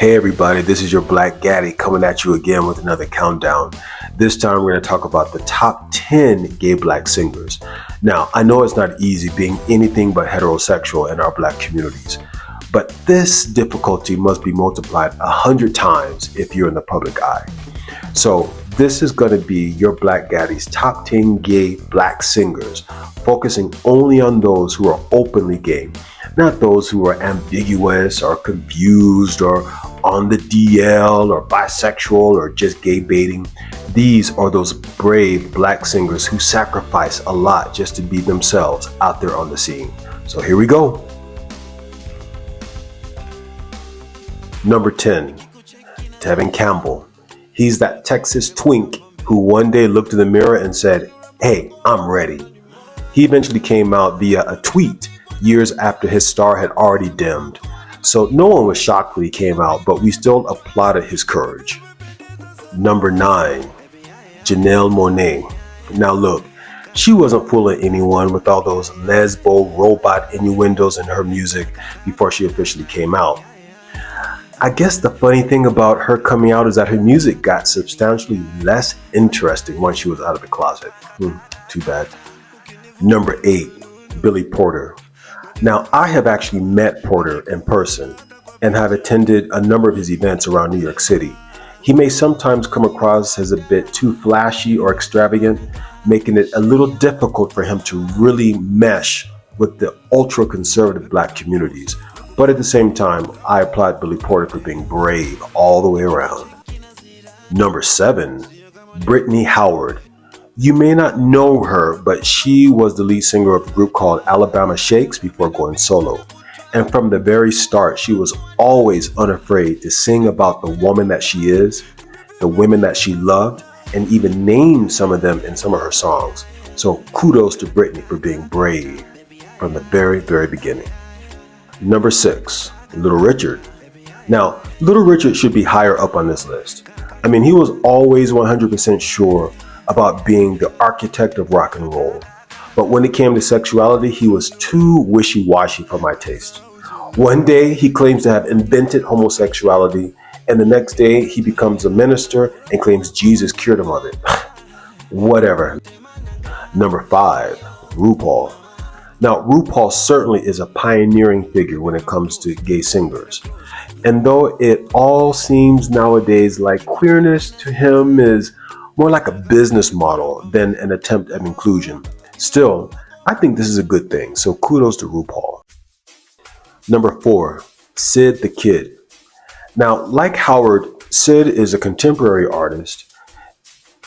Hey everybody, this is your Black Gaddy coming at you again with another countdown. This time we're going to talk about the top 10 gay black singers. Now, I know it's not easy being anything but heterosexual in our black communities, but this difficulty must be multiplied 100 times if you're in the public eye. So this is going to be your Black Gaddy's top 10 gay black singers, focusing only on those who are openly gay, not those who are ambiguous or confused or on the DL or bisexual or just gay baiting. These are those brave black singers who sacrifice a lot just to be themselves out there on the scene. So here we go. Number 10, Tevin Campbell. He's that Texas twink who one day looked in the mirror and said, "Hey, I'm ready." He eventually came out via a tweet years after his star had already dimmed. So no one was shocked when he came out, but we still applauded his courage. Number 9, Janelle Monáe. Now look, she wasn't fooling anyone with all those lesbo robot innuendos in her music before she officially came out. I guess the funny thing about her coming out is that her music got substantially less interesting once she was out of the closet. Too bad. Number 8, Billy Porter. Now, I have actually met Porter in person and have attended a number of his events around New York City. He may sometimes come across as a bit too flashy or extravagant, making it a little difficult for him to really mesh with the ultra-conservative black communities. But at the same time, I applaud Billy Porter for being brave all the way around. Number 7, Brittany Howard. You may not know her, but she was the lead singer of a group called Alabama Shakes before going solo. And from the very start, she was always unafraid to sing about the woman that she is, the women that she loved, and even name some of them in some of her songs. So kudos to Brittany for being brave from the very, very beginning. Number 6, Little Richard. Now, Little Richard should be higher up on this list. I mean, he was always 100% sure about being the architect of rock and roll. But when it came to sexuality, he was too wishy-washy for my taste. One day, he claims to have invented homosexuality, and the next day, he becomes a minister and claims Jesus cured him of it. Whatever. Number 5, Rupaul. Now, Rupaul certainly is a pioneering figure when it comes to gay singers. And though it all seems nowadays like queerness to him is more like a business model than an attempt at inclusion, still, I think this is a good thing. So kudos to Rupaul. Number 4, Syd Tha Kid. Now, like Howard, Syd is a contemporary artist,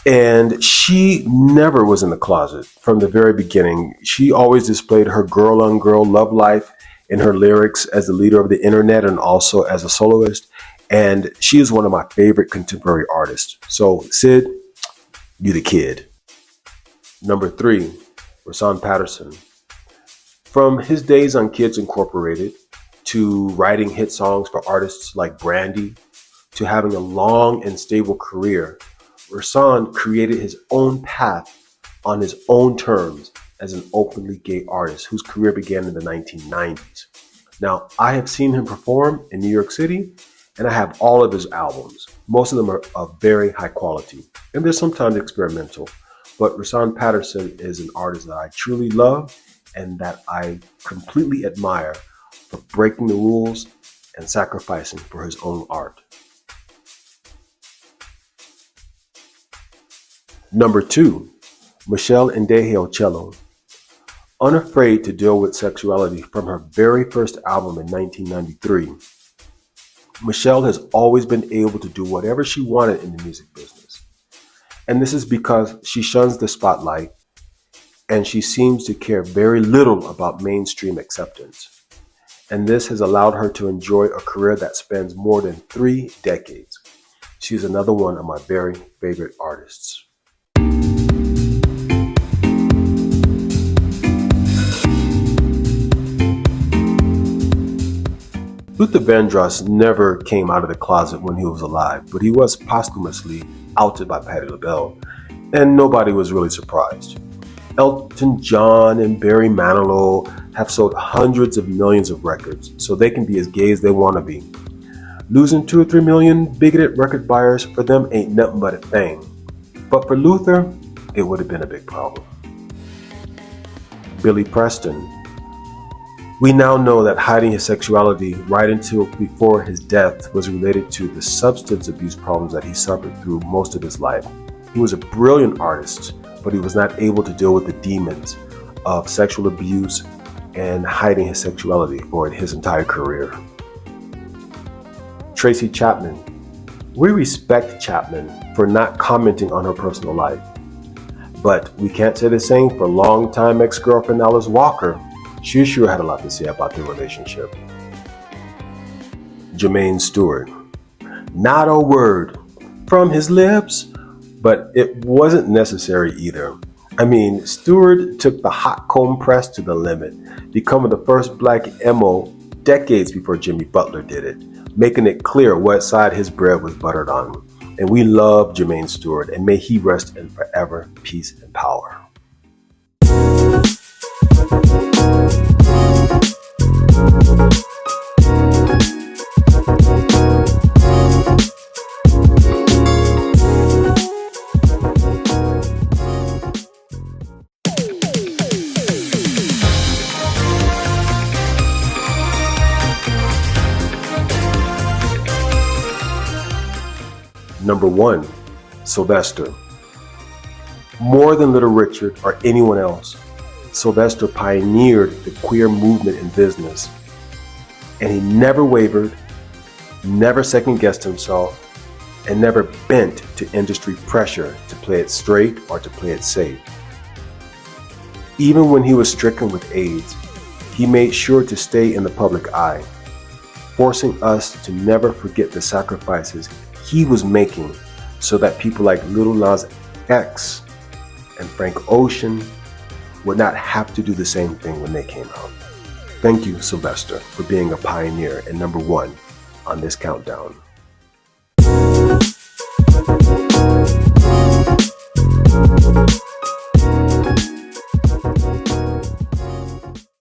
and she never was in the closet from the very beginning. She always displayed her girl-on-girl love life in her lyrics as the leader of the internet and also as a soloist. And she is one of my favorite contemporary artists. So Syd, you the kid. Number 3, Rahsaan Patterson. From his days on Kids Incorporated to writing hit songs for artists like Brandy to having a long and stable career, Rahsaan created his own path on his own terms as an openly gay artist whose career began in the 1990s. Now, I have seen him perform in New York City, and I have all of his albums. Most of them are of very high quality, and they're sometimes experimental. But Rahsaan Patterson is an artist that I truly love and that I completely admire for breaking the rules and sacrificing for his own art. Number 2, Meshell Ndegeocello. Unafraid to deal with sexuality from her very first album in 1993, Meshell has always been able to do whatever she wanted in the music business. And this is because she shuns the spotlight and she seems to care very little about mainstream acceptance. And this has allowed her to enjoy a career that spans more than 3 decades. She's another one of my very favorite artists. Vandross never came out of the closet when he was alive, but he was posthumously outed by Patti LaBelle, and nobody was really surprised. Elton John and Barry Manilow have sold hundreds of millions of records, so they can be as gay as they want to be. Losing 2 or 3 million bigoted record buyers for them ain't nothing but a thing. But for Luther, it would have been a big problem. Billy Preston. We now know that hiding his sexuality right until before his death was related to the substance abuse problems that he suffered through most of his life. He was a brilliant artist, but he was not able to deal with the demons of sexual abuse and hiding his sexuality for his entire career. Tracy Chapman. We respect Chapman for not commenting on her personal life, but we can't say the same for longtime ex-girlfriend Alice Walker. She sure had a lot to say about their relationship. Jermaine Stewart. Not a word from his lips, but it wasn't necessary either. I mean, Stewart took the hot comb press to the limit, becoming the first black MO decades before Jimmy Butler did it, making it clear what side his bread was buttered on. And we love Jermaine Stewart, and may he rest in forever peace and power. Number 1, Sylvester. More than Little Richard or anyone else, Sylvester pioneered the queer movement in business, and he never wavered, never second-guessed himself, and never bent to industry pressure to play it straight or to play it safe. Even when he was stricken with AIDS, he made sure to stay in the public eye, forcing us to never forget the sacrifices he was making so that people like Lil Nas X and Frank Ocean would not have to do the same thing when they came out. Thank you, Sylvester, for being a pioneer and number 1 on this countdown.